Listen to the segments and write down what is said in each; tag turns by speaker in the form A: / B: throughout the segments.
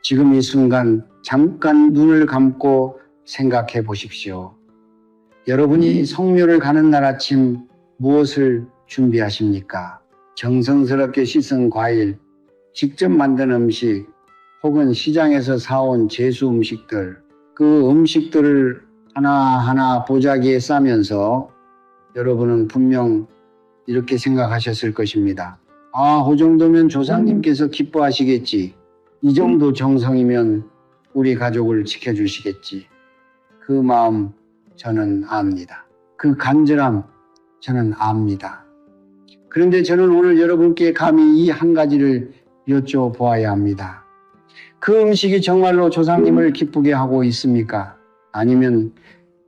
A: 지금 이 순간 잠깐 눈을 감고 생각해 보십시오. 여러분이 성묘를 가는 날 아침 무엇을 준비하십니까? 정성스럽게 씻은 과일, 직접 만든 음식, 혹은 시장에서 사온 제수 음식들, 그 음식들을 하나하나 보자기에 싸면서 여러분은 분명 이렇게 생각하셨을 것입니다. 아, 그 정도면 조상님께서 기뻐하시겠지. 이 정도 정성이면 우리 가족을 지켜주시겠지. 그 마음 저는 압니다. 그 간절함 저는 압니다. 그런데 저는 오늘 여러분께 감히 이 한 가지를 여쭤보아야 합니다. 그 음식이 정말로 조상님을 기쁘게 하고 있습니까? 아니면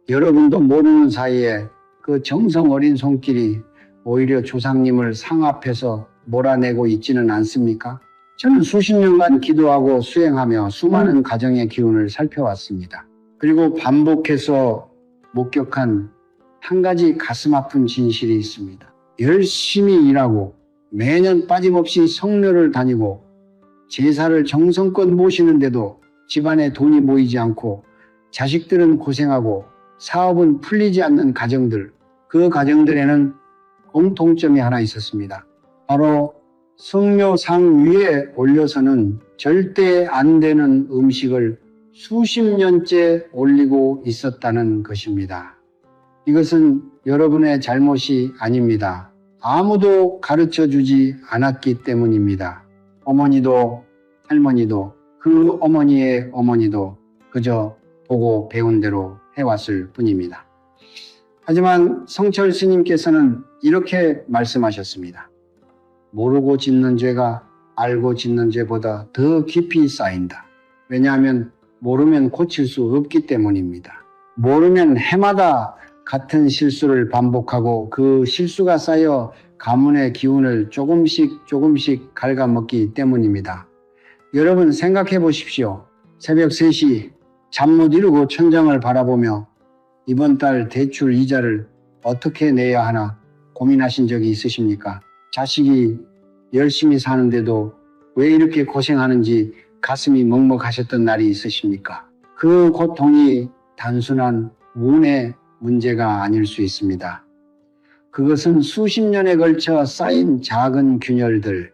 A: 여러분도 모르는 사이에 그 정성 어린 손길이 오히려 조상님을 상 앞에서 몰아내고 있지는 않습니까? 저는 수십 년간 기도하고 수행하며 수많은 가정의 기운을 살펴왔습니다. 그리고 반복해서 목격한 한 가지 가슴 아픈 진실이 있습니다. 열심히 일하고 매년 빠짐없이 성묘를 다니고 제사를 정성껏 모시는데도 집안에 돈이 모이지 않고 자식들은 고생하고 사업은 풀리지 않는 가정들, 그 가정들에는 공통점이 하나 있었습니다. 바로 성묘상 위에 올려서는 절대 안 되는 음식을 수십 년째 올리고 있었다는 것입니다. 이것은 여러분의 잘못이 아닙니다. 아무도 가르쳐 주지 않았기 때문입니다. 어머니도 할머니도 그 어머니의 어머니도 그저 보고 배운 대로 해왔을 뿐입니다. 하지만 성철 스님께서는 이렇게 말씀하셨습니다. 모르고 짓는 죄가 알고 짓는 죄보다 더 깊이 쌓인다. 왜냐하면 모르면 고칠 수 없기 때문입니다. 모르면 해마다 같은 실수를 반복하고 그 실수가 쌓여 가문의 기운을 조금씩 갉아먹기 때문입니다. 여러분 생각해 보십시오. 새벽 3시 잠 못 이루고 천장을 바라보며 이번 달 대출 이자를 어떻게 내야 하나 고민하신 적이 있으십니까? 자식이 열심히 사는데도 왜 이렇게 고생하는지 가슴이 먹먹하셨던 날이 있으십니까? 그 고통이 단순한 운의 문제가 아닐 수 있습니다. 그것은 수십 년에 걸쳐 쌓인 작은 균열들,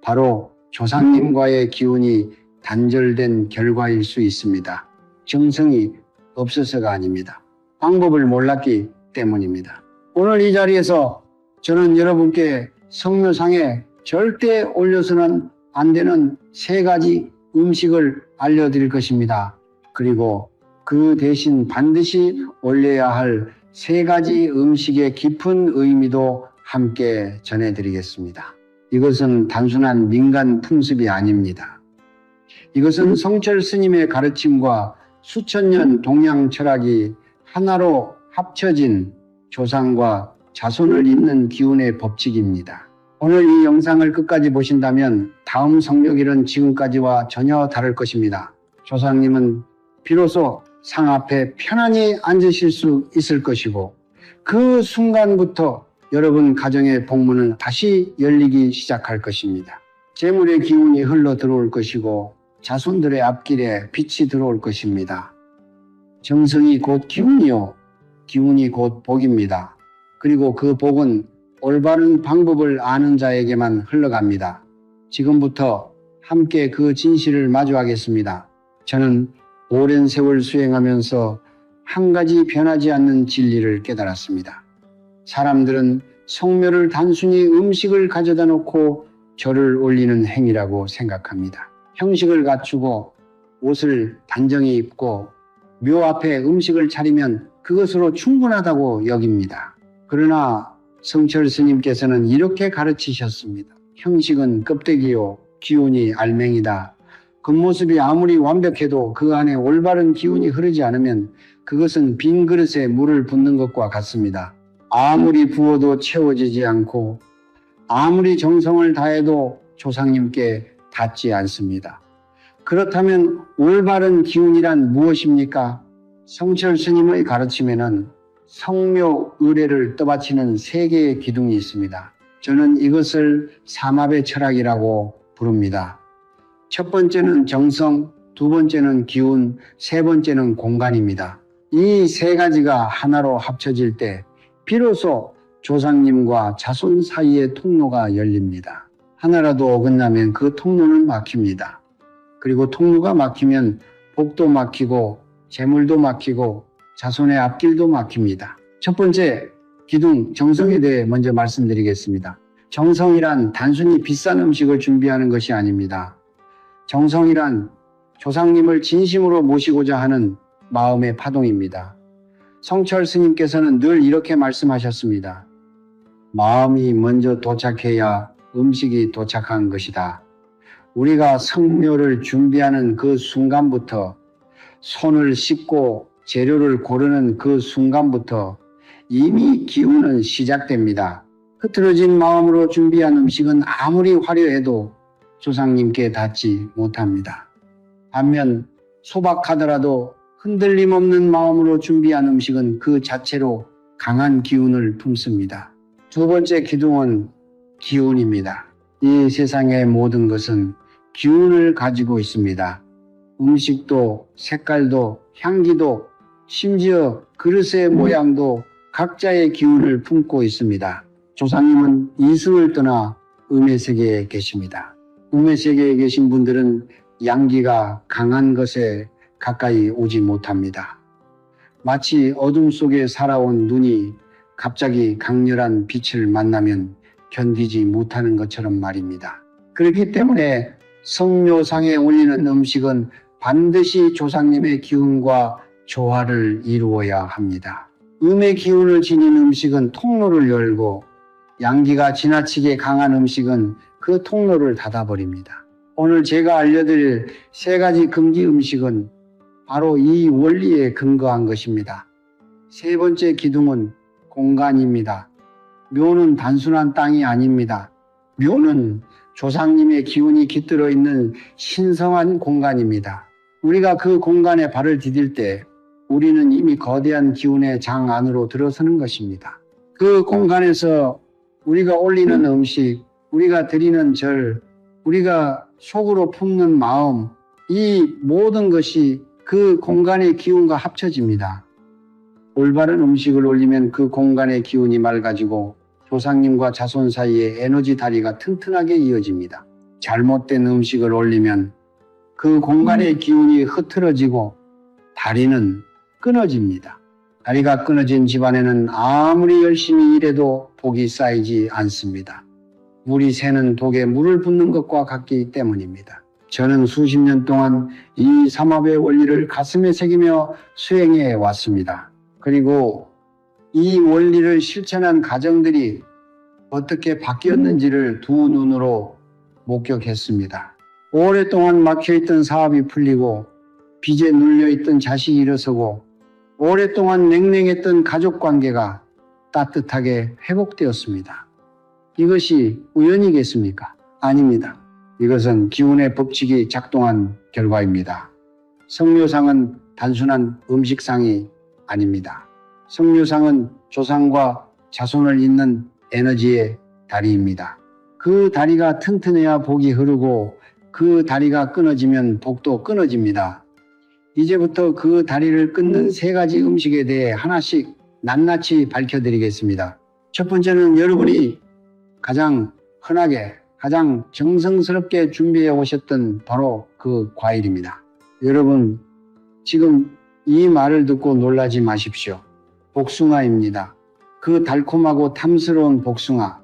A: 바로 조상님과의 기운이 단절된 결과일 수 있습니다. 정성이 없어서가 아닙니다. 방법을 몰랐기 때문입니다. 오늘 이 자리에서 저는 여러분께 성묘상에 절대 올려서는 안 되는 3가지 음식을 알려드릴 것입니다. 그리고 그 대신 반드시 올려야 할 3가지 음식의 깊은 의미도 함께 전해드리겠습니다. 이것은 단순한 민간 풍습이 아닙니다. 이것은 성철 스님의 가르침과 수천 년 동양 철학이 하나로 합쳐진 조상과 자손을 잇는 기운의 법칙입니다. 오늘 이 영상을 끝까지 보신다면 다음 성묘길은 지금까지와 전혀 다를 것입니다. 조상님은 비로소 상 앞에 편안히 앉으실 수 있을 것이고 그 순간부터 여러분 가정의 복문은 다시 열리기 시작할 것입니다. 재물의 기운이 흘러 들어올 것이고 자손들의 앞길에 빛이 들어올 것입니다. 정성이 곧 기운이요, 기운이 곧 복입니다. 그리고 그 복은 올바른 방법을 아는 자에게만 흘러갑니다. 지금부터 함께 그 진실을 마주하겠습니다. 저는 오랜 세월 수행하면서 한 가지 변하지 않는 진리를 깨달았습니다. 사람들은 성묘를 단순히 음식을 가져다 놓고 절을 올리는 행위라고 생각합니다. 형식을 갖추고 옷을 단정히 입고 묘 앞에 음식을 차리면 그것으로 충분하다고 여깁니다. 그러나 성철 스님께서는 이렇게 가르치셨습니다. 형식은 껍데기요, 기운이 알맹이다. 겉모습이 아무리 완벽해도 그 안에 올바른 기운이 흐르지 않으면 그것은 빈 그릇에 물을 붓는 것과 같습니다. 아무리 부어도 채워지지 않고 아무리 정성을 다해도 조상님께 닿지 않습니다. 그렇다면 올바른 기운이란 무엇입니까? 성철 스님의 가르침에는 성묘 의례를 떠받치는 3개의 기둥이 있습니다. 저는 이것을 삼합의 철학이라고 부릅니다. 첫 번째는 정성, 두 번째는 기운, 세 번째는 공간입니다. 이 세 가지가 하나로 합쳐질 때 비로소 조상님과 자손 사이의 통로가 열립니다. 하나라도 어긋나면 그 통로는 막힙니다. 그리고 통로가 막히면 복도 막히고 재물도 막히고 자손의 앞길도 막힙니다. 첫 번째, 기둥, 정성에 대해 먼저 말씀드리겠습니다. 정성이란 단순히 비싼 음식을 준비하는 것이 아닙니다. 정성이란 조상님을 진심으로 모시고자 하는 마음의 파동입니다. 성철 스님께서는 늘 이렇게 말씀하셨습니다. 마음이 먼저 도착해야 음식이 도착한 것이다. 우리가 성묘를 준비하는 그 순간부터, 손을 씻고 재료를 고르는 그 순간부터 이미 기운은 시작됩니다. 흐트러진 마음으로 준비한 음식은 아무리 화려해도 조상님께 닿지 못합니다. 반면 소박하더라도 흔들림 없는 마음으로 준비한 음식은 그 자체로 강한 기운을 품습니다. 두 번째 기둥은 기운입니다. 이 세상의 모든 것은 기운을 가지고 있습니다. 음식도 색깔도 향기도 심지어 그릇의 모양도 각자의 기운을 품고 있습니다. 조상님은 이승을 떠나 음의 세계에 계십니다. 음의 세계에 계신 분들은 양기가 강한 것에 가까이 오지 못합니다. 마치 어둠 속에 살아온 눈이 갑자기 강렬한 빛을 만나면 견디지 못하는 것처럼 말입니다. 그렇기 때문에 성묘상에 올리는 음식은 반드시 조상님의 기운과 조화를 이루어야 합니다. 음의 기운을 지닌 음식은 통로를 열고 양기가 지나치게 강한 음식은 그 통로를 닫아버립니다. 오늘 제가 알려드릴 세 가지 금기 음식은 바로 이 원리에 근거한 것입니다. 세 번째 기둥은 공간입니다. 묘는 단순한 땅이 아닙니다. 묘는 조상님의 기운이 깃들어 있는 신성한 공간입니다. 우리가 그 공간에 발을 디딜 때 우리는 이미 거대한 기운의 장 안으로 들어서는 것입니다. 그 공간에서 우리가 올리는 음식, 우리가 드리는 절, 우리가 속으로 품는 마음, 이 모든 것이 그 공간의 기운과 합쳐집니다. 올바른 음식을 올리면 그 공간의 기운이 맑아지고 조상님과 자손 사이에 에너지 다리가 튼튼하게 이어집니다. 잘못된 음식을 올리면 그 공간의 기운이 흐트러지고 다리는 끊어집니다. 다리가 끊어진 집안에는 아무리 열심히 일해도 복이 쌓이지 않습니다. 물이 새는 독에 물을 붓는 것과 같기 때문입니다. 저는 수십 년 동안 이 삼합의 원리를 가슴에 새기며 수행해 왔습니다. 그리고 이 원리를 실천한 가정들이 어떻게 바뀌었는지를 두 눈으로 목격했습니다. 오랫동안 막혀있던 사업이 풀리고 빚에 눌려있던 자식이 일어서고 오랫동안 냉랭했던 가족관계가 따뜻하게 회복되었습니다. 이것이 우연이겠습니까? 아닙니다. 이것은 기운의 법칙이 작동한 결과입니다. 성묘상은 단순한 음식상이 아닙니다. 성묘상은 조상과 자손을 잇는 에너지의 다리입니다. 그 다리가 튼튼해야 복이 흐르고 그 다리가 끊어지면 복도 끊어집니다. 이제부터 그 다리를 끊는 세 가지 음식에 대해 하나씩 낱낱이 밝혀드리겠습니다. 첫 번째는 여러분이 가장 흔하게, 가장 정성스럽게 준비해 오셨던 바로 그 과일입니다. 여러분, 지금 이 말을 듣고 놀라지 마십시오. 복숭아입니다. 그 달콤하고 탐스러운 복숭아.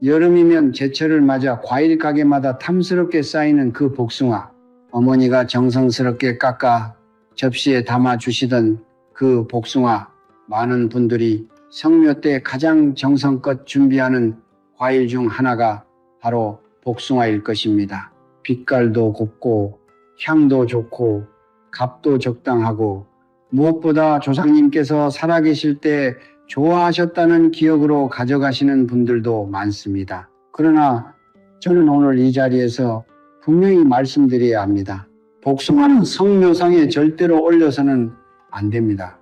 A: 여름이면 제철을 맞아 과일 가게마다 탐스럽게 쌓이는 그 복숭아. 어머니가 정성스럽게 깎아 접시에 담아 주시던 그 복숭아. 많은 분들이 성묘 때 가장 정성껏 준비하는 과일 중 하나가 바로 복숭아일 것입니다. 빛깔도 곱고 향도 좋고 값도 적당하고 무엇보다 조상님께서 살아계실 때 좋아하셨다는 기억으로 가져가시는 분들도 많습니다. 그러나 저는 오늘 이 자리에서 분명히 말씀드려야 합니다. 복숭아는 성묘상에 절대로 올려서는 안 됩니다.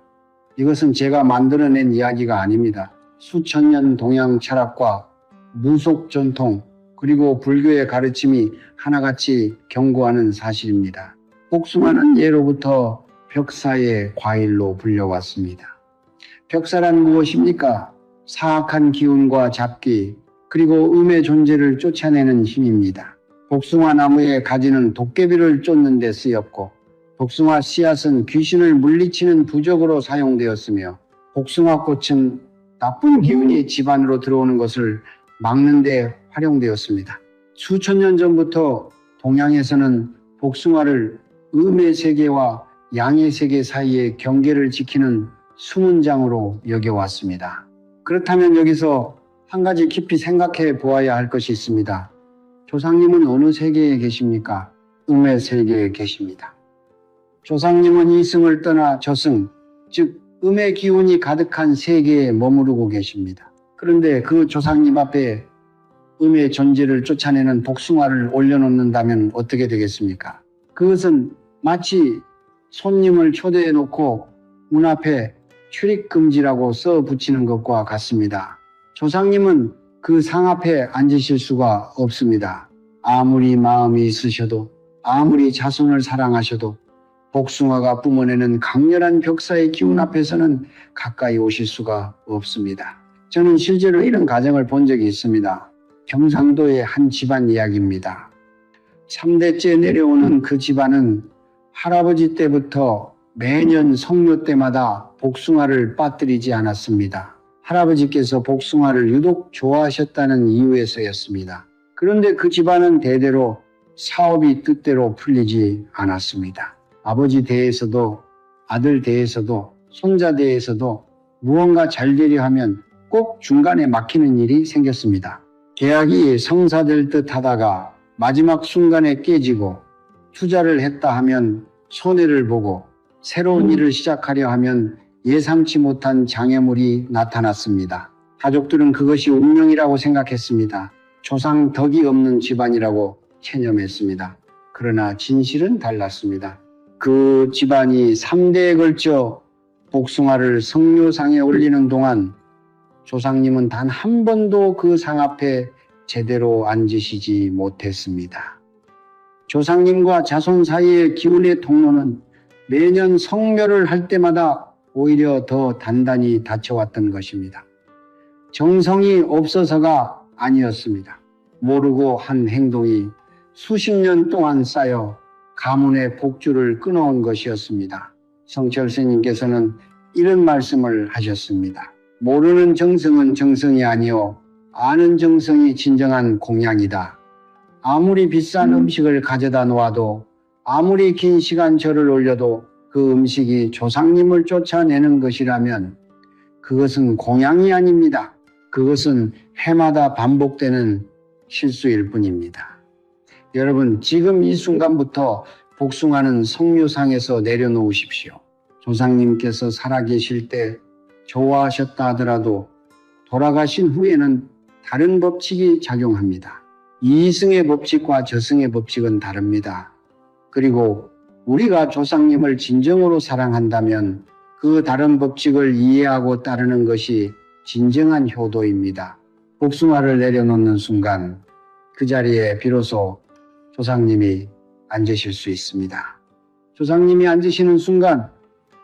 A: 이것은 제가 만들어낸 이야기가 아닙니다. 수천 년 동양 철학과 무속 전통 그리고 불교의 가르침이 하나같이 경고하는 사실입니다. 복숭아는 예로부터 벽사의 과일로 불려왔습니다. 벽사란 무엇입니까? 사악한 기운과 잡기, 그리고 음의 존재를 쫓아내는 힘입니다. 복숭아 나무의 가지는 도깨비를 쫓는 데 쓰였고, 복숭아 씨앗은 귀신을 물리치는 부적으로 사용되었으며, 복숭아 꽃은 나쁜 기운이 집 안으로 들어오는 것을 막는 데 활용되었습니다. 수천 년 전부터 동양에서는 복숭아를 음의 세계와 양의 세계 사이의 경계를 지키는 숨은 장으로 여겨왔습니다. 그렇다면 여기서 한 가지 깊이 생각해 보아야 할 것이 있습니다. 조상님은 어느 세계에 계십니까? 음의 세계에 계십니다. 조상님은 이승을 떠나 저승, 즉 음의 기운이 가득한 세계에 머무르고 계십니다. 그런데 그 조상님 앞에 음의 존재를 쫓아내는 복숭아를 올려놓는다면 어떻게 되겠습니까? 그것은 마치 손님을 초대해 놓고 문 앞에 출입금지라고 써 붙이는 것과 같습니다. 조상님은 그 상 앞에 앉으실 수가 없습니다. 아무리 마음이 있으셔도, 아무리 자손을 사랑하셔도 복숭아가 뿜어내는 강렬한 벽사의 기운 앞에서는 가까이 오실 수가 없습니다. 저는 실제로 이런 가정을 본 적이 있습니다. 경상도의 한 집안 이야기입니다. 3대째 내려오는 그 집안은 할아버지 때부터 매년 성묘 때마다 복숭아를 빠뜨리지 않았습니다. 할아버지께서 복숭아를 유독 좋아하셨다는 이유에서였습니다. 그런데 그 집안은 대대로 사업이 뜻대로 풀리지 않았습니다. 아버지 대에서도 아들 대에서도 손자 대에서도 무언가 잘 되려 하면 꼭 중간에 막히는 일이 생겼습니다. 계약이 성사될 듯 하다가 마지막 순간에 깨지고, 투자를 했다 하면 손해를 보고, 새로운 일을 시작하려 하면 예상치 못한 장애물이 나타났습니다. 가족들은 그것이 운명이라고 생각했습니다. 조상 덕이 없는 집안이라고 체념했습니다. 그러나 진실은 달랐습니다. 그 집안이 3대에 걸쳐 복숭아를 성묘상에 올리는 동안 조상님은 단 한 번도 그 상 앞에 제대로 앉으시지 못했습니다. 조상님과 자손 사이의 기운의 통로는 매년 성묘를 할 때마다 오히려 더 단단히 닫혀왔던 것입니다. 정성이 없어서가 아니었습니다. 모르고 한 행동이 수십 년 동안 쌓여 가문의 복주를 끊어온 것이었습니다. 성철 스님께서는 이런 말씀을 하셨습니다. 모르는 정성은 정성이 아니요 아는 정성이 진정한 공양이다. 아무리 비싼 음식을 가져다 놓아도, 아무리 긴 시간 절을 올려도 그 음식이 조상님을 쫓아내는 것이라면 그것은 공양이 아닙니다. 그것은 해마다 반복되는 실수일 뿐입니다. 여러분, 지금 이 순간부터 복숭아는 성묘상에서 내려놓으십시오. 조상님께서 살아계실 때 좋아하셨다 하더라도 돌아가신 후에는 다른 법칙이 작용합니다. 이승의 법칙과 저승의 법칙은 다릅니다. 그리고 우리가 조상님을 진정으로 사랑한다면 그 다른 법칙을 이해하고 따르는 것이 진정한 효도입니다. 복숭아를 내려놓는 순간 그 자리에 비로소 조상님이 앉으실 수 있습니다. 조상님이 앉으시는 순간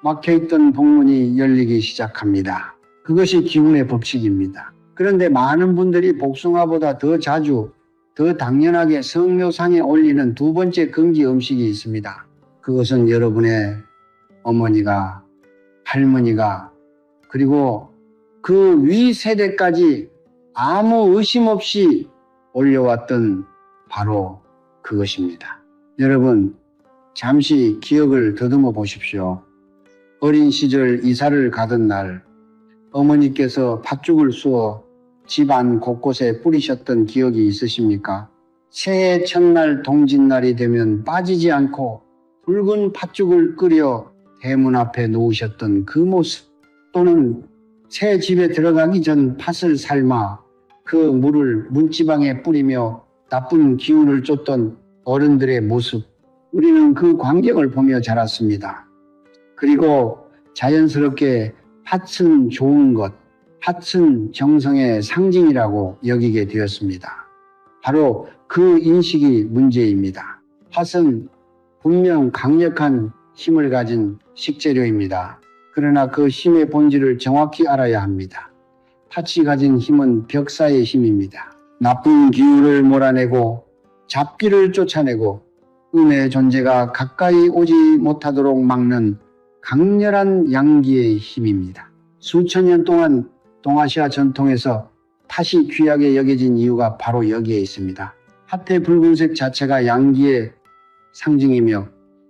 A: 막혀있던 복문이 열리기 시작합니다. 그것이 기운의 법칙입니다. 그런데 많은 분들이 복숭아보다 더 자주, 더 당연하게 성묘상에 올리는 두 번째 금기 음식이 있습니다. 그것은 여러분의 어머니가, 할머니가, 그리고 그 위 세대까지 아무 의심 없이 올려왔던 바로 그것입니다. 여러분, 잠시 기억을 더듬어 보십시오. 어린 시절 이사를 가던 날 어머니께서 팥죽을 쑤어 집안 곳곳에 뿌리셨던 기억이 있으십니까? 새해 첫날 동짓날이 되면 빠지지 않고 붉은 팥죽을 끓여 대문 앞에 놓으셨던 그 모습, 또는 새 집에 들어가기 전 팥을 삶아 그 물을 문지방에 뿌리며 나쁜 기운을 쫓던 어른들의 모습, 우리는 그 광경을 보며 자랐습니다. 그리고 자연스럽게 팥은 좋은 것, 팥은 정성의 상징이라고 여기게 되었습니다. 바로 그 인식이 문제입니다. 팥은 분명 강력한 힘을 가진 식재료입니다. 그러나 그 힘의 본질을 정확히 알아야 합니다. 팥이 가진 힘은 벽사의 힘입니다. 나쁜 기운을 몰아내고 잡기를 쫓아내고 음의 존재가 가까이 오지 못하도록 막는 강렬한 양기의 힘입니다. 수천 년 동안 동아시아 전통에서 팥이 귀하게 여겨진 이유가 바로 여기에 있습니다. 팥의 붉은색 자체가 양기의 상징이며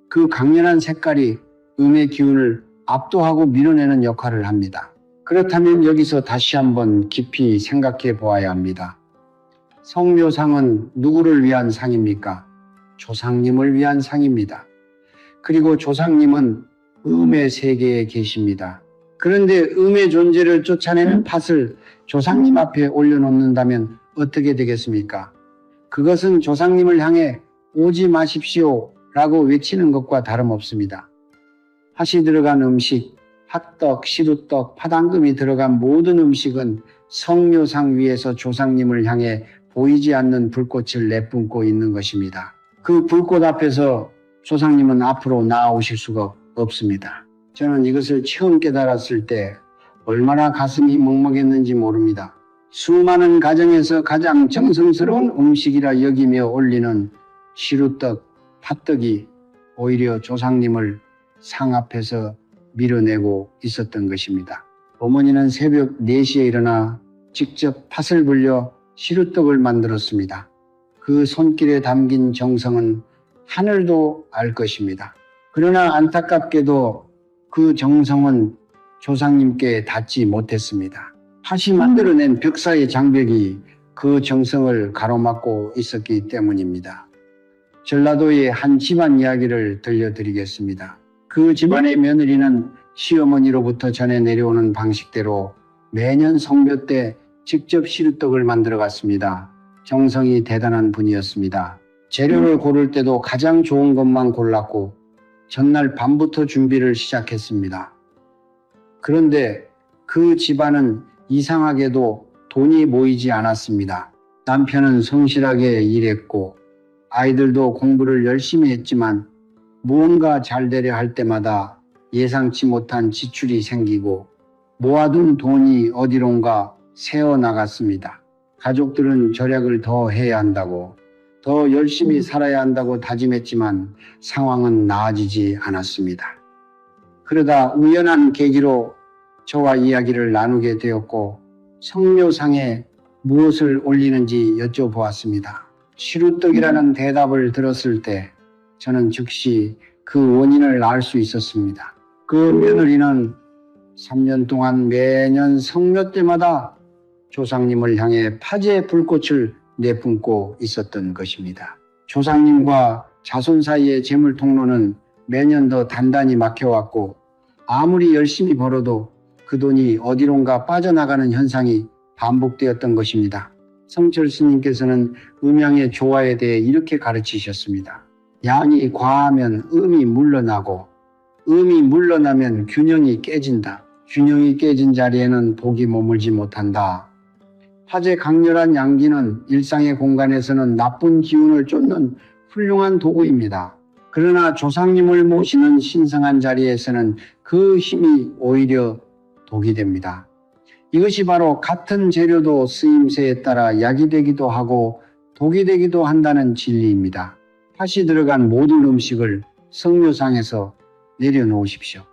A: 그 강렬한 색깔이 음의 기운을 압도하고 밀어내는 역할을 합니다. 그렇다면 여기서 다시 한번 깊이 생각해 보아야 합니다. 성묘상은 누구를 위한 상입니까? 조상님을 위한 상입니다. 그리고 조상님은 음의 세계에 계십니다. 그런데 음의 존재를 쫓아내는 팥을 조상님 앞에 올려놓는다면 어떻게 되겠습니까? 그것은 조상님을 향해 오지 마십시오 라고 외치는 것과 다름없습니다. 팥이 들어간 음식, 팥떡, 시루떡, 팥앙금이 들어간 모든 음식은 성묘상 위에서 조상님을 향해 보이지 않는 불꽃을 내뿜고 있는 것입니다. 그 불꽃 앞에서 조상님은 앞으로 나아오실 수가 없습니다. 저는 이것을 처음 깨달았을 때 얼마나 가슴이 먹먹했는지 모릅니다. 수많은 가정에서 가장 정성스러운 음식이라 여기며 올리는 시루떡, 팥떡이 오히려 조상님을 상 앞에서 밀어내고 있었던 것입니다. 어머니는 새벽 4시에 일어나 직접 팥을 불려 시루떡을 만들었습니다. 그 손길에 담긴 정성은 하늘도 알 것입니다. 그러나 안타깝게도 그 정성은 조상님께 닿지 못했습니다. 팥이 만들어낸 벽사의 장벽이 그 정성을 가로막고 있었기 때문입니다. 전라도의 한 집안 이야기를 들려드리겠습니다. 그 집안의 며느리는 시어머니로부터 전해 내려오는 방식대로 매년 성묘 때 직접 시루떡을 만들어 갔습니다. 정성이 대단한 분이었습니다. 재료를 고를 때도 가장 좋은 것만 골랐고 전날 밤부터 준비를 시작했습니다. 그런데 그 집안은 이상하게도 돈이 모이지 않았습니다. 남편은 성실하게 일했고 아이들도 공부를 열심히 했지만 무언가 잘 되려 할 때마다 예상치 못한 지출이 생기고 모아둔 돈이 어디론가 새어나갔습니다. 가족들은 절약을 더 해야 한다고, 더 열심히 살아야 한다고 다짐했지만 상황은 나아지지 않았습니다. 그러다 우연한 계기로 저와 이야기를 나누게 되었고 성묘상에 무엇을 올리는지 여쭤보았습니다. 시루떡이라는 대답을 들었을 때 저는 즉시 그 원인을 알 수 있었습니다. 그 며느리는 3년 동안 매년 성묘 때마다 조상님을 향해 팥의 불꽃을 내뿜고 있었던 것입니다. 조상님과 자손 사이의 재물 통로는 매년 더 단단히 막혀왔고 아무리 열심히 벌어도 그 돈이 어디론가 빠져나가는 현상이 반복되었던 것입니다. 성철 스님께서는 음양의 조화에 대해 이렇게 가르치셨습니다. 양이 과하면 음이 물러나고 음이 물러나면 균형이 깨진다. 균형이 깨진 자리에는 복이 머물지 못한다. 팥의 강렬한 양기는 일상의 공간에서는 나쁜 기운을 쫓는 훌륭한 도구입니다. 그러나 조상님을 모시는 신성한 자리에서는 그 힘이 오히려 독이 됩니다. 이것이 바로 같은 재료도 쓰임새에 따라 약이 되기도 하고 독이 되기도 한다는 진리입니다. 팥이 들어간 모든 음식을 성묘상에서 내려놓으십시오.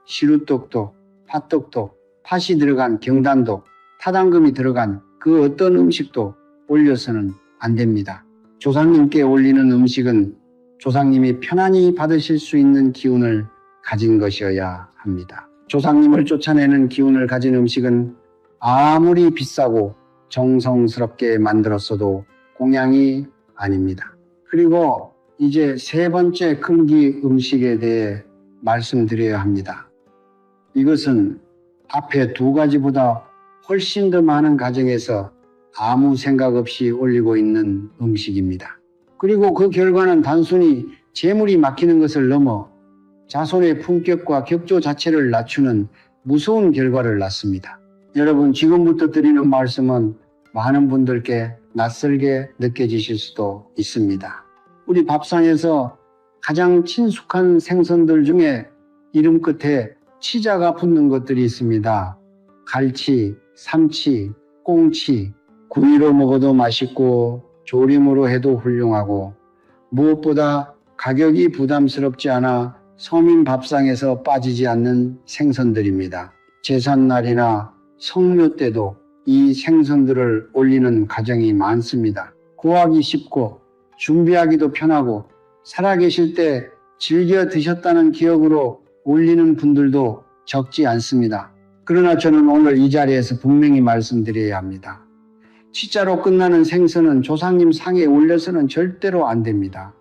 A: 시루떡도 팥떡도 팥이 들어간 경단도 팥앙금이 들어간 그 어떤 음식도 올려서는 안 됩니다. 조상님께 올리는 음식은 조상님이 편안히 받으실 수 있는 기운을 가진 것이어야 합니다. 조상님을 쫓아내는 기운을 가진 음식은 아무리 비싸고 정성스럽게 만들었어도 공양이 아닙니다. 그리고 이제 세 번째 금기 음식에 대해 말씀드려야 합니다. 이것은 앞에 두 가지보다 훨씬 더 많은 가정에서 아무 생각 없이 올리고 있는 음식입니다. 그리고 그 결과는 단순히 재물이 막히는 것을 넘어 자손의 품격과 격조 자체를 낮추는 무서운 결과를 낳습니다. 여러분, 지금부터 드리는 말씀은 많은 분들께 낯설게 느껴지실 수도 있습니다. 우리 밥상에서 가장 친숙한 생선들 중에 이름 끝에 치자가 붙는 것들이 있습니다. 갈치, 삼치, 꽁치, 구이로 먹어도 맛있고 조림으로 해도 훌륭하고 무엇보다 가격이 부담스럽지 않아 서민 밥상에서 빠지지 않는 생선들입니다. 제삿날이나 성묘 때도 이 생선들을 올리는 가정이 많습니다. 구하기 쉽고 준비하기도 편하고 살아계실 때 즐겨 드셨다는 기억으로 올리는 분들도 적지 않습니다. 그러나 저는 오늘 이 자리에서 분명히 말씀드려야 합니다. 치자로 끝나는 생선은 조상님 상에 올려서는 절대로 안 됩니다.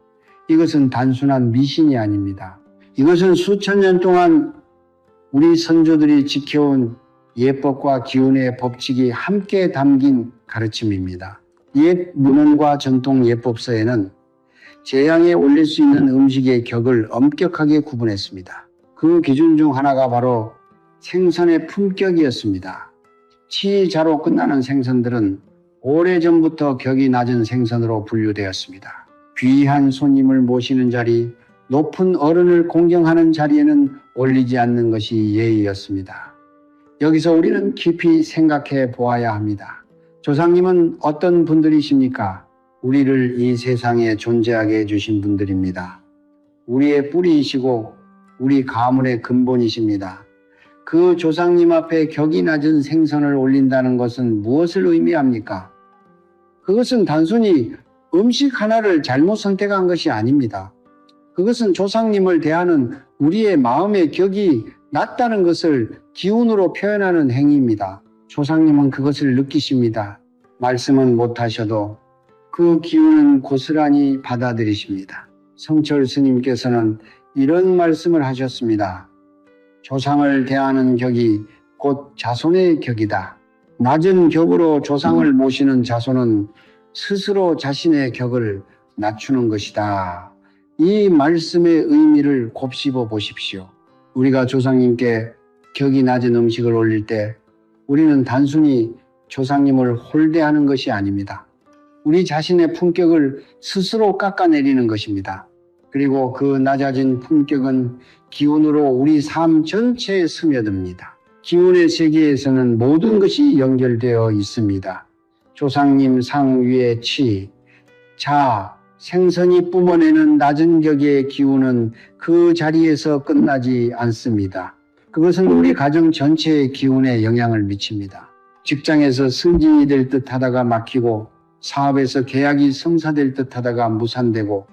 A: 이것은 단순한 미신이 아닙니다. 이것은 수천 년 동안 우리 선조들이 지켜온 예법과 기운의 법칙이 함께 담긴 가르침입니다. 옛 문헌과 전통 예법서에는 제향에 올릴 수 있는 음식의 격을 엄격하게 구분했습니다. 그 기준 중 하나가 바로 생선의 품격이었습니다. 치자로 끝나는 생선들은 오래전부터 격이 낮은 생선으로 분류되었습니다. 귀한 손님을 모시는 자리, 높은 어른을 공경하는 자리에는 올리지 않는 것이 예의였습니다. 여기서 우리는 깊이 생각해 보아야 합니다. 조상님은 어떤 분들이십니까? 우리를 이 세상에 존재하게 해주신 분들입니다. 우리의 뿌리이시고 우리 가문의 근본이십니다. 그 조상님 앞에 격이 낮은 생선을 올린다는 것은 무엇을 의미합니까? 그것은 단순히 음식 하나를 잘못 선택한 것이 아닙니다. 그것은 조상님을 대하는 우리의 마음의 격이 낮다는 것을 기운으로 표현하는 행위입니다. 조상님은 그것을 느끼십니다. 말씀은 못하셔도 그 기운은 고스란히 받아들이십니다. 성철 스님께서는 이런 말씀을 하셨습니다. 조상을 대하는 격이 곧 자손의 격이다. 낮은 격으로 조상을 모시는 자손은 스스로 자신의 격을 낮추는 것이다. 이 말씀의 의미를 곱씹어 보십시오. 우리가 조상님께 격이 낮은 음식을 올릴 때 우리는 단순히 조상님을 홀대하는 것이 아닙니다. 우리 자신의 품격을 스스로 깎아내리는 것입니다. 그리고 그 낮아진 품격은 기운으로 우리 삶 전체에 스며듭니다. 기운의 세계에서는 모든 것이 연결되어 있습니다. 조상님 상 위의 치, 자, 생선이 뿜어내는 낮은 격의 기운은 그 자리에서 끝나지 않습니다. 그것은 우리 가정 전체의 기운에 영향을 미칩니다. 직장에서 승진이 될 듯 하다가 막히고 사업에서 계약이 성사될 듯 하다가 무산되고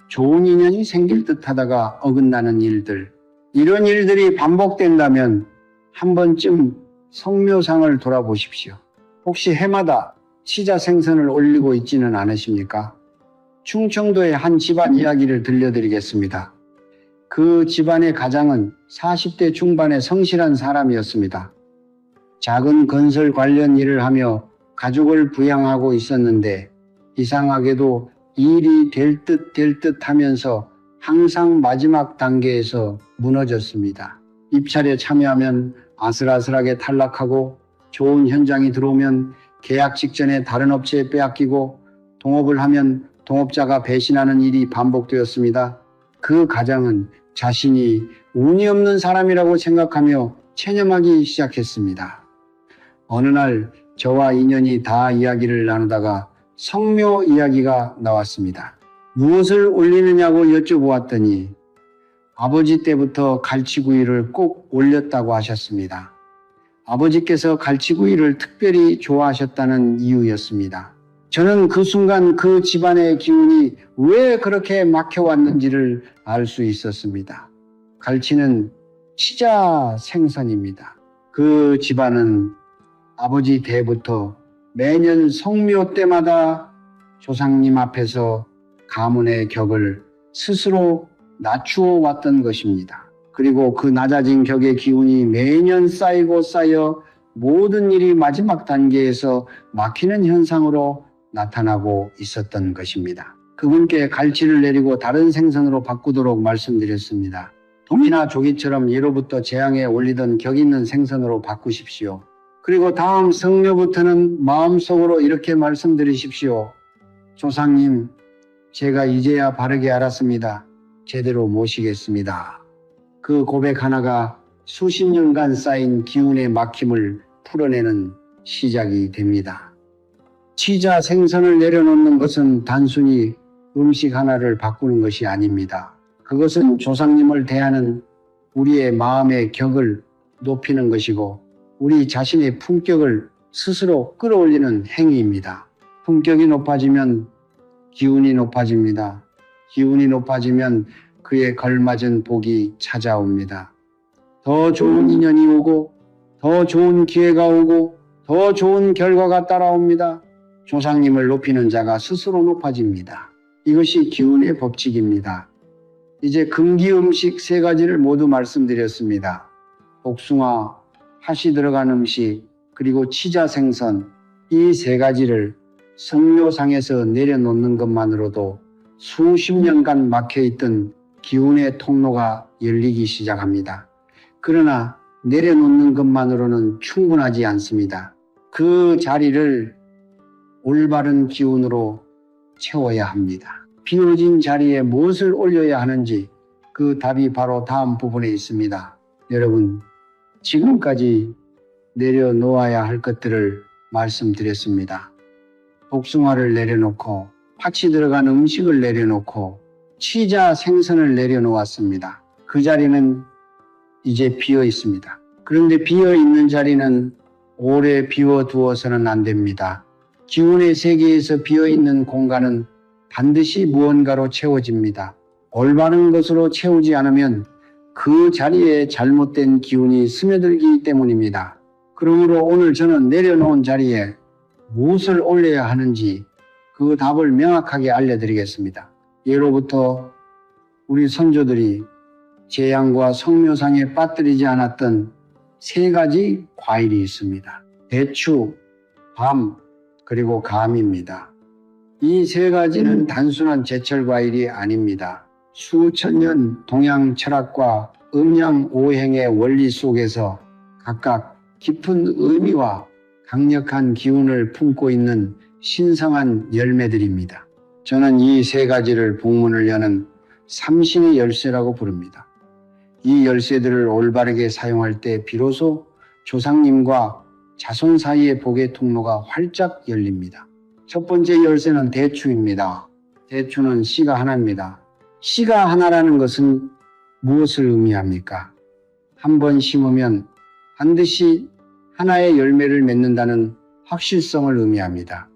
A: 좋은 인연이 생길 듯 하다가 어긋나는 일들, 이런 일들이 반복된다면 한 번쯤 성묘상을 돌아보십시오. 혹시 해마다 치자 생선을 올리고 있지는 않으십니까? 충청도의 한 집안 이야기를 들려드리겠습니다. 그 집안의 가장은 40대 중반의 성실한 사람이었습니다. 작은 건설 관련 일을 하며 가족을 부양하고 있었는데 이상하게도 일이 될 듯 하면서 항상 마지막 단계에서 무너졌습니다. 입찰에 참여하면 아슬아슬하게 탈락하고 좋은 현장이 들어오면 계약 직전에 다른 업체에 빼앗기고 동업을 하면 동업자가 배신하는 일이 반복되었습니다. 그 가장은 자신이 운이 없는 사람이라고 생각하며 체념하기 시작했습니다. 어느 날 저와 인연이 다 이야기를 나누다가 성묘 이야기가 나왔습니다. 무엇을 올리느냐고 여쭤보았더니 아버지 때부터 갈치구이를 꼭 올렸다고 하셨습니다. 아버지께서 갈치구이를 특별히 좋아하셨다는 이유였습니다. 저는 그 순간 그 집안의 기운이 왜 그렇게 막혀왔는지를 알 수 있었습니다. 갈치는 치자 생선입니다. 그 집안은 아버지 때부터 매년 성묘 때마다 조상님 앞에서 가문의 격을 스스로 낮추어 왔던 것입니다. 그리고 그 낮아진 격의 기운이 매년 쌓이고 쌓여 모든 일이 마지막 단계에서 막히는 현상으로 나타나고 있었던 것입니다. 그분께 갈치를 내리고 다른 생선으로 바꾸도록 말씀드렸습니다. 돔이나 조기처럼 예로부터 제향에 올리던 격 있는 생선으로 바꾸십시오. 그리고 다음 성묘부터는 마음속으로 이렇게 말씀드리십시오. 조상님, 제가 이제야 바르게 알았습니다. 제대로 모시겠습니다. 그 고백 하나가 수십 년간 쌓인 기운의 막힘을 풀어내는 시작이 됩니다. 치자 생선을 내려놓는 것은 단순히 음식 하나를 바꾸는 것이 아닙니다. 그것은 조상님을 대하는 우리의 마음의 격을 높이는 것이고 우리 자신의 품격을 스스로 끌어올리는 행위입니다. 품격이 높아지면 기운이 높아집니다. 기운이 높아지면 그에 걸맞은 복이 찾아옵니다. 더 좋은 인연이 오고 더 좋은 기회가 오고 더 좋은 결과가 따라옵니다. 조상님을 높이는 자가 스스로 높아집니다. 이것이 기운의 법칙입니다. 이제 금기 음식 3가지를 모두 말씀드렸습니다. 복숭아, 팥이 들어간 음식, 그리고 치자 생선, 이 3가지를 성묘상에서 내려놓는 것만으로도 수십 년간 막혀있던 기운의 통로가 열리기 시작합니다. 그러나 내려놓는 것만으로는 충분하지 않습니다. 그 자리를 올바른 기운으로 채워야 합니다. 비워진 자리에 무엇을 올려야 하는지 그 답이 바로 다음 부분에 있습니다. 여러분, 지금까지 내려놓아야 할 것들을 말씀드렸습니다. 복숭아를 내려놓고 팥이 들어간 음식을 내려놓고 치자 생선을 내려놓았습니다. 그 자리는 이제 비어 있습니다. 그런데 비어 있는 자리는 오래 비워두어서는 안 됩니다. 기운의 세계에서 비어 있는 공간은 반드시 무언가로 채워집니다. 올바른 것으로 채우지 않으면 그 자리에 잘못된 기운이 스며들기 때문입니다. 그러므로 오늘 저는 내려놓은 자리에 무엇을 올려야 하는지 그 답을 명확하게 알려드리겠습니다. 예로부터 우리 선조들이 제양과 성묘상에 빠뜨리지 않았던 3가지 과일이 있습니다. 대추, 밤, 그리고 감입니다. 이 3가지는 단순한 제철 과일이 아닙니다. 수천 년 동양 철학과 음양오행의 원리 속에서 각각 깊은 의미와 강력한 기운을 품고 있는 신성한 열매들입니다. 저는 이 3가지를 복문을 여는 삼신의 열쇠라고 부릅니다. 이 열쇠들을 올바르게 사용할 때 비로소 조상님과 자손 사이의 복의 통로가 활짝 열립니다. 첫 번째 열쇠는 대추입니다. 대추는 씨가 하나입니다. 씨가 하나라는 것은 무엇을 의미합니까? 한 번 심으면 반드시 하나의 열매를 맺는다는 확실성을 의미합니다.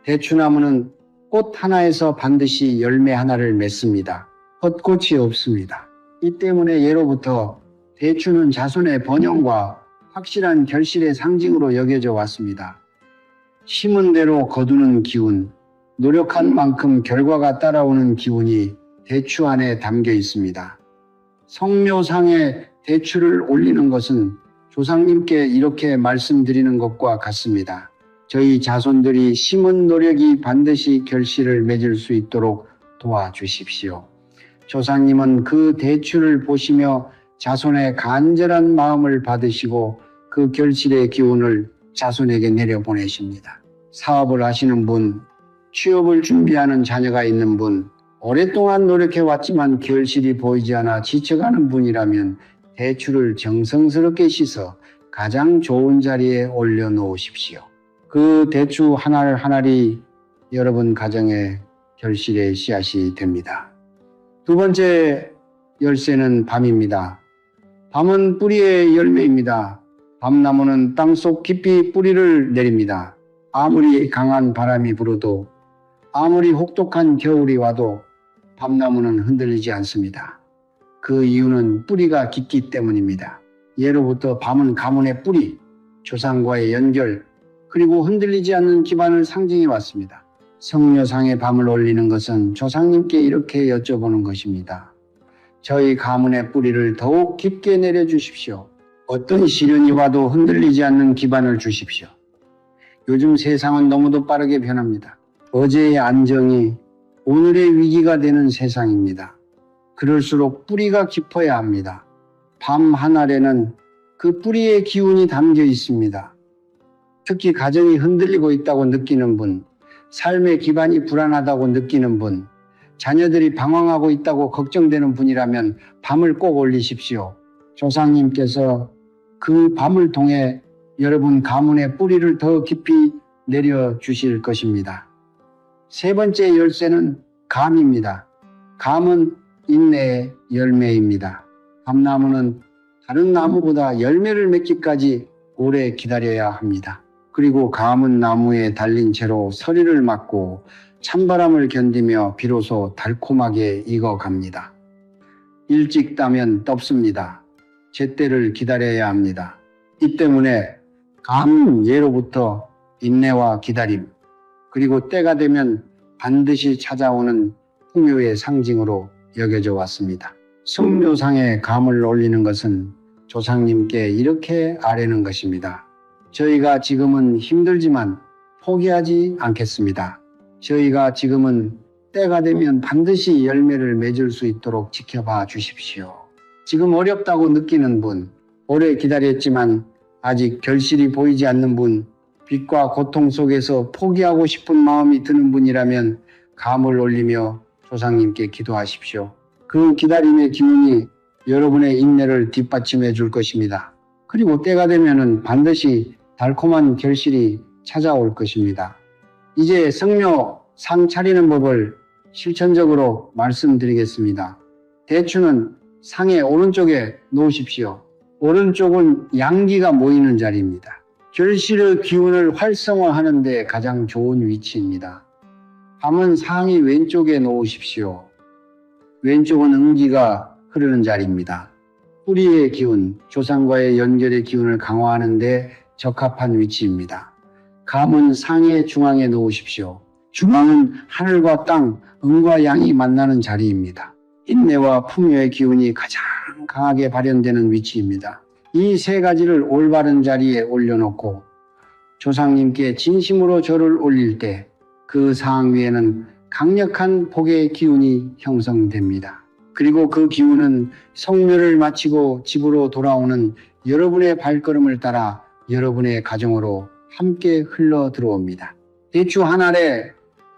A: 대추나무는 꽃 하나에서 반드시 열매 하나를 맺습니다. 헛꽃이 없습니다. 이 때문에 예로부터 대추는 자손의 번영과 확실한 결실의 상징으로 여겨져 왔습니다. 심은 대로 거두는 기운, 노력한 만큼 결과가 따라오는 기운이 대추 안에 담겨 있습니다. 성묘상에 대추를 올리는 것은 조상님께 이렇게 말씀드리는 것과 같습니다. 저희 자손들이 심은 노력이 반드시 결실을 맺을 수 있도록 도와주십시오. 조상님은 그 대추를 보시며 자손의 간절한 마음을 받으시고 그 결실의 기운을 자손에게 내려보내십니다. 사업을 하시는 분, 취업을 준비하는 자녀가 있는 분, 오랫동안 노력해왔지만 결실이 보이지 않아 지쳐가는 분이라면 대추를 정성스럽게 씻어 가장 좋은 자리에 올려놓으십시오. 그 대추 하나하나리 여러분 가정의 결실의 씨앗이 됩니다. 두 번째 열쇠는 밤입니다. 밤은 뿌리의 열매입니다. 밤나무는 땅속 깊이 뿌리를 내립니다. 아무리 강한 바람이 불어도 아무리 혹독한 겨울이 와도 밤나무는 흔들리지 않습니다. 그 이유는 뿌리가 깊기 때문입니다. 예로부터 밤은 가문의 뿌리, 조상과의 연결, 그리고 흔들리지 않는 기반을 상징해 왔습니다. 성묘상에 밤을 올리는 것은 조상님께 이렇게 여쭤보는 것입니다. 저희 가문의 뿌리를 더욱 깊게 내려주십시오. 어떤 시련이 와도 흔들리지 않는 기반을 주십시오. 요즘 세상은 너무도 빠르게 변합니다. 어제의 안정이 오늘의 위기가 되는 세상입니다. 그럴수록 뿌리가 깊어야 합니다. 밤 하늘에는 그 뿌리의 기운이 담겨 있습니다. 특히 가정이 흔들리고 있다고 느끼는 분, 삶의 기반이 불안하다고 느끼는 분, 자녀들이 방황하고 있다고 걱정되는 분이라면 밤을 꼭 올리십시오. 조상님께서 그 밤을 통해 여러분 가문의 뿌리를 더 깊이 내려주실 것입니다. 세 번째 열쇠는 감입니다. 감은 인내의 열매입니다. 감나무는 다른 나무보다 열매를 맺기까지 오래 기다려야 합니다. 그리고 감은 나무에 달린 채로 서리를 맞고 찬바람을 견디며 비로소 달콤하게 익어갑니다. 일찍 따면 떱습니다. 제때를 기다려야 합니다. 이 때문에 감은 예로부터 인내와 기다림, 그리고 때가 되면 반드시 찾아오는 풍요의 상징으로 여겨져 왔습니다. 성묘상에 감을 올리는 것은 조상님께 이렇게 아뢰는 것입니다. 저희가 지금은 힘들지만 포기하지 않겠습니다. 저희가 지금은 때가 되면 반드시 열매를 맺을 수 있도록 지켜봐 주십시오. 지금 어렵다고 느끼는 분, 오래 기다렸지만 아직 결실이 보이지 않는 분, 빚과 고통 속에서 포기하고 싶은 마음이 드는 분이라면 감을 올리며 조상님께 기도하십시오. 그 기다림의 기운이 여러분의 인내를 뒷받침해 줄 것입니다. 그리고 때가 되면은 반드시 달콤한 결실이 찾아올 것입니다. 이제 성묘 상 차리는 법을 실천적으로 말씀드리겠습니다. 대추는 상의 오른쪽에 놓으십시오. 오른쪽은 양기가 모이는 자리입니다. 결실의 기운을 활성화하는 데 가장 좋은 위치입니다. 밤은 상이 왼쪽에 놓으십시오. 왼쪽은 음기가 흐르는 자리입니다. 뿌리의 기운, 조상과의 연결의 기운을 강화하는 데 적합한 위치입니다. 감은 상의 중앙에 놓으십시오. 중앙은 하늘과 땅, 음과 양이 만나는 자리입니다. 인내와 풍요의 기운이 가장 강하게 발현되는 위치입니다. 이 세 가지를 올바른 자리에 올려놓고 조상님께 진심으로 절을 올릴 때 그 상 위에는 강력한 복의 기운이 형성됩니다. 그리고 그 기운은 성묘를 마치고 집으로 돌아오는 여러분의 발걸음을 따라 여러분의 가정으로 함께 흘러 들어옵니다. 대추 한 알에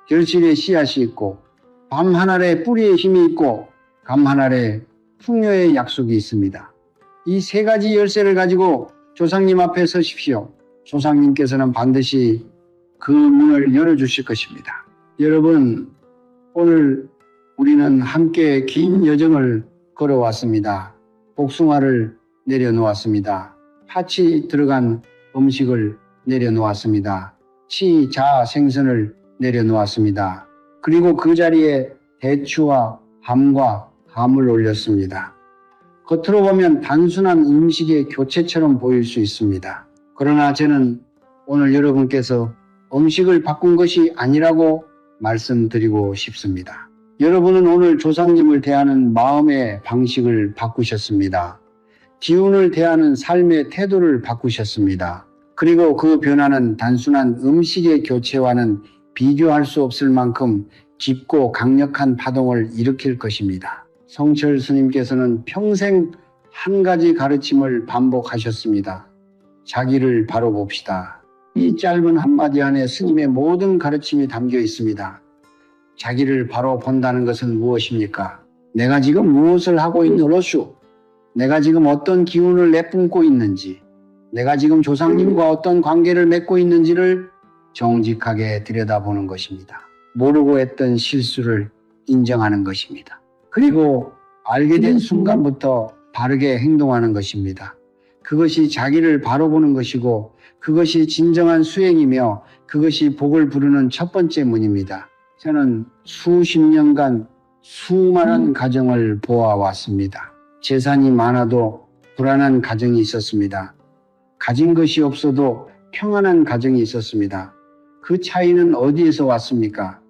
A: 결실의 씨앗이 있고 밤 한 알에 뿌리의 힘이 있고 감 한 알에 풍요의 약속이 있습니다. 이 세 가지 열쇠를 가지고 조상님 앞에 서십시오. 조상님께서는 반드시 그 문을 열어주실 것입니다. 여러분, 오늘 우리는 함께 긴 여정을 걸어왔습니다. 복숭아를 내려놓았습니다. 팥이 들어간 음식을 내려놓았습니다. 치, 자, 생선을 내려놓았습니다. 그리고 그 자리에 대추와 함과 감을 올렸습니다. 겉으로 보면 단순한 음식의 교체처럼 보일 수 있습니다. 그러나 저는 오늘 여러분께서 음식을 바꾼 것이 아니라고 말씀드리고 싶습니다. 여러분은 오늘 조상님을 대하는 마음의 방식을 바꾸셨습니다. 기운을 대하는 삶의 태도를 바꾸셨습니다. 그리고 그 변화는 단순한 음식의 교체와는 비교할 수 없을 만큼 깊고 강력한 파동을 일으킬 것입니다. 성철 스님께서는 평생 한 가지 가르침을 반복하셨습니다. 자기를 바로 봅시다. 이 짧은 한마디 안에 스님의 모든 가르침이 담겨 있습니다. 자기를 바로 본다는 것은 무엇입니까? 내가 지금 무엇을 하고 있는 것이오? 내가 지금 어떤 기운을 내뿜고 있는지, 내가 지금 조상님과 어떤 관계를 맺고 있는지를 정직하게 들여다보는 것입니다. 모르고 했던 실수를 인정하는 것입니다. 그리고 알게 된 순간부터 바르게 행동하는 것입니다. 그것이 자기를 바로 보는 것이고 그것이 진정한 수행이며 그것이 복을 부르는 첫 번째 문입니다. 저는 수십 년간 수많은 가정을 보아왔습니다. 재산이 많아도 불안한 가정이 있었습니다. 가진 것이 없어도 평안한 가정이 있었습니다. 그 차이는 어디에서 왔습니까?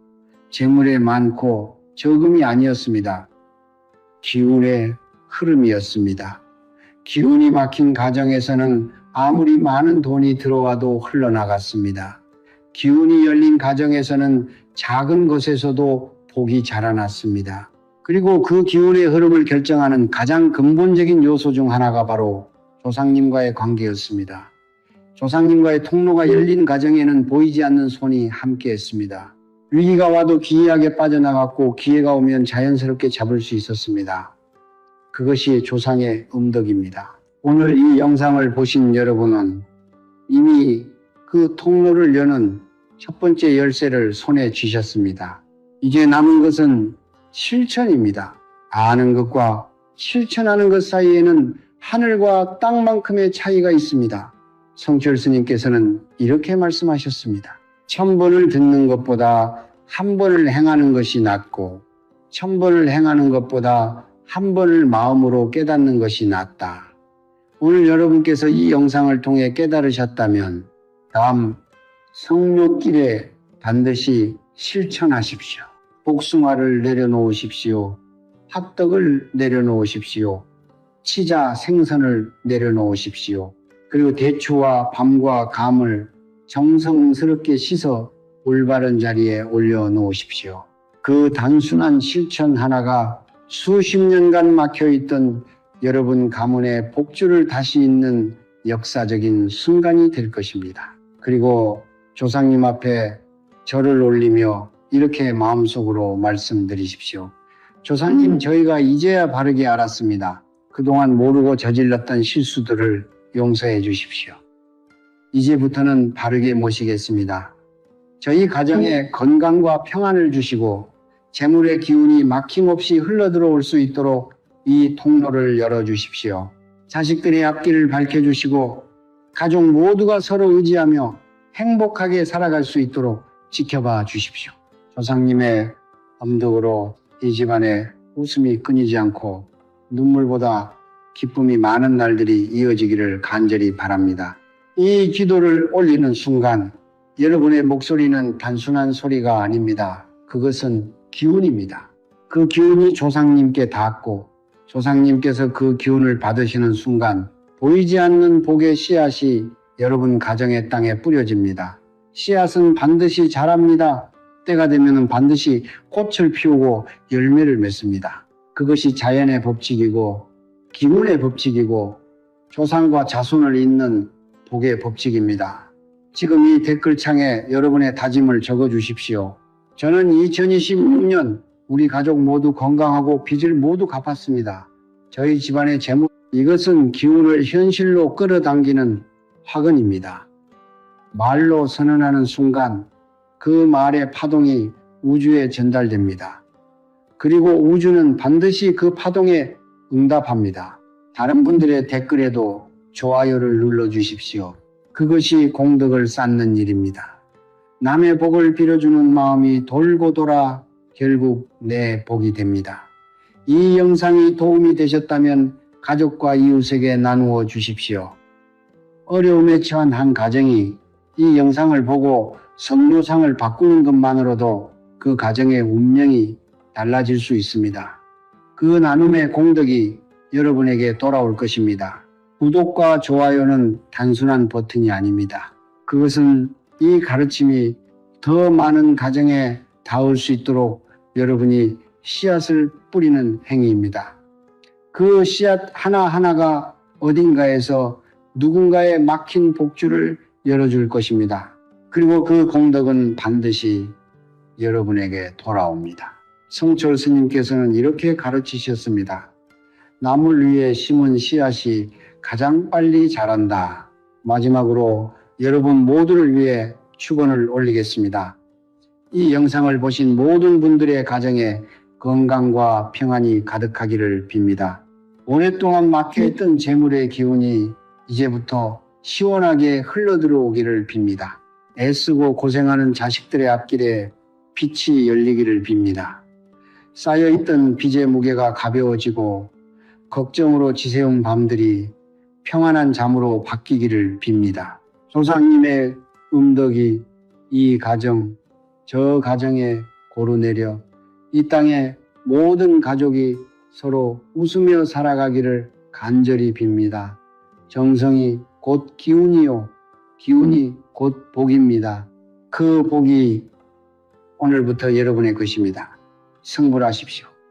A: 재물이 많고 적음이 아니었습니다. 기운의 흐름이었습니다. 기운이 막힌 가정에서는 아무리 많은 돈이 들어와도 흘러나갔습니다. 기운이 열린 가정에서는 작은 것에서도 복이 자라났습니다. 그리고 그 기운의 흐름을 결정하는 가장 근본적인 요소 중 하나가 바로 조상님과의 관계였습니다. 조상님과의 통로가 열린 가정에는 보이지 않는 손이 함께했습니다. 위기가 와도 기이하게 빠져나갔고 기회가 오면 자연스럽게 잡을 수 있었습니다. 그것이 조상의 음덕입니다. 오늘 이 영상을 보신 여러분은 이미 그 통로를 여는 첫 번째 열쇠를 손에 쥐셨습니다. 이제 남은 것은 실천입니다. 아는 것과 실천하는 것 사이에는 하늘과 땅만큼의 차이가 있습니다. 성철 스님께서는 이렇게 말씀하셨습니다. 1000번을 듣는 것보다 1번을 행하는 것이 낫고 1000번을 행하는 것보다 1번을 마음으로 깨닫는 것이 낫다. 오늘 여러분께서 이 영상을 통해 깨달으셨다면 다음 성묘길에 반드시 실천하십시오. 복숭아를 내려놓으십시오. 팥떡을 내려놓으십시오. 치자 생선을 내려놓으십시오. 그리고 대추와 밤과 감을 정성스럽게 씻어 올바른 자리에 올려놓으십시오. 그 단순한 실천 하나가 수십 년간 막혀있던 여러분 가문의 복주를 다시 잇는 역사적인 순간이 될 것입니다. 그리고 조상님 앞에 절을 올리며 이렇게 마음속으로 말씀드리십시오. 조상님, 저희가 이제야 바르게 알았습니다. 그동안 모르고 저질렀던 실수들을 용서해 주십시오. 이제부터는 바르게 모시겠습니다. 저희 가정에 건강과 평안을 주시고 재물의 기운이 막힘없이 흘러들어올 수 있도록 이 통로를 열어주십시오. 자식들의 앞길을 밝혀주시고 가족 모두가 서로 의지하며 행복하게 살아갈 수 있도록 지켜봐 주십시오. 조상님의 엄덕으로 이 집안에 웃음이 끊이지 않고 눈물보다 기쁨이 많은 날들이 이어지기를 간절히 바랍니다. 이 기도를 올리는 순간 여러분의 목소리는 단순한 소리가 아닙니다. 그것은 기운입니다. 그 기운이 조상님께 닿고 조상님께서 그 기운을 받으시는 순간 보이지 않는 복의 씨앗이 여러분 가정의 땅에 뿌려집니다. 씨앗은 반드시 자랍니다. 때가 되면 반드시 꽃을 피우고 열매를 맺습니다. 그것이 자연의 법칙이고 기운의 법칙이고 조상과 자손을 잇는 복의 법칙입니다. 지금 이 댓글창에 여러분의 다짐을 적어주십시오. 저는 2026년 우리 가족 모두 건강하고 빚을 모두 갚았습니다. 저희 집안의 재물, 이것은 기운을 현실로 끌어당기는 화근입니다. 말로 선언하는 순간 그 말의 파동이 우주에 전달됩니다. 그리고 우주는 반드시 그 파동에 응답합니다. 다른 분들의 댓글에도 좋아요를 눌러주십시오. 그것이 공덕을 쌓는 일입니다. 남의 복을 빌어주는 마음이 돌고 돌아 결국 내 복이 됩니다. 이 영상이 도움이 되셨다면 가족과 이웃에게 나누어 주십시오. 어려움에 처한 한 가정이 이 영상을 보고 성묘상을 바꾸는 것만으로도 그 가정의 운명이 달라질 수 있습니다. 그 나눔의 공덕이 여러분에게 돌아올 것입니다. 구독과 좋아요는 단순한 버튼이 아닙니다. 그것은 이 가르침이 더 많은 가정에 닿을 수 있도록 여러분이 씨앗을 뿌리는 행위입니다. 그 씨앗 하나하나가 어딘가에서 누군가의 막힌 복주를 열어줄 것입니다. 그리고 그 공덕은 반드시 여러분에게 돌아옵니다. 성철 스님께서는 이렇게 가르치셨습니다. 남을 위해 심은 씨앗이 가장 빨리 자란다. 마지막으로 여러분 모두를 위해 축원을 올리겠습니다. 이 영상을 보신 모든 분들의 가정에 건강과 평안이 가득하기를 빕니다. 오랫동안 막혀있던 재물의 기운이 이제부터 시원하게 흘러들어오기를 빕니다. 애쓰고 고생하는 자식들의 앞길에 빛이 열리기를 빕니다. 쌓여있던 빚의 무게가 가벼워지고 걱정으로 지새운 밤들이 평안한 잠으로 바뀌기를 빕니다. 조상님의 음덕이 이 가정, 저 가정에 고루 내려 이 땅의 모든 가족이 서로 웃으며 살아가기를 간절히 빕니다. 정성이 곧 기운이요, 기운이 곧 복입니다. 그 복이 오늘부터 여러분의 것입니다. 성불하십시오.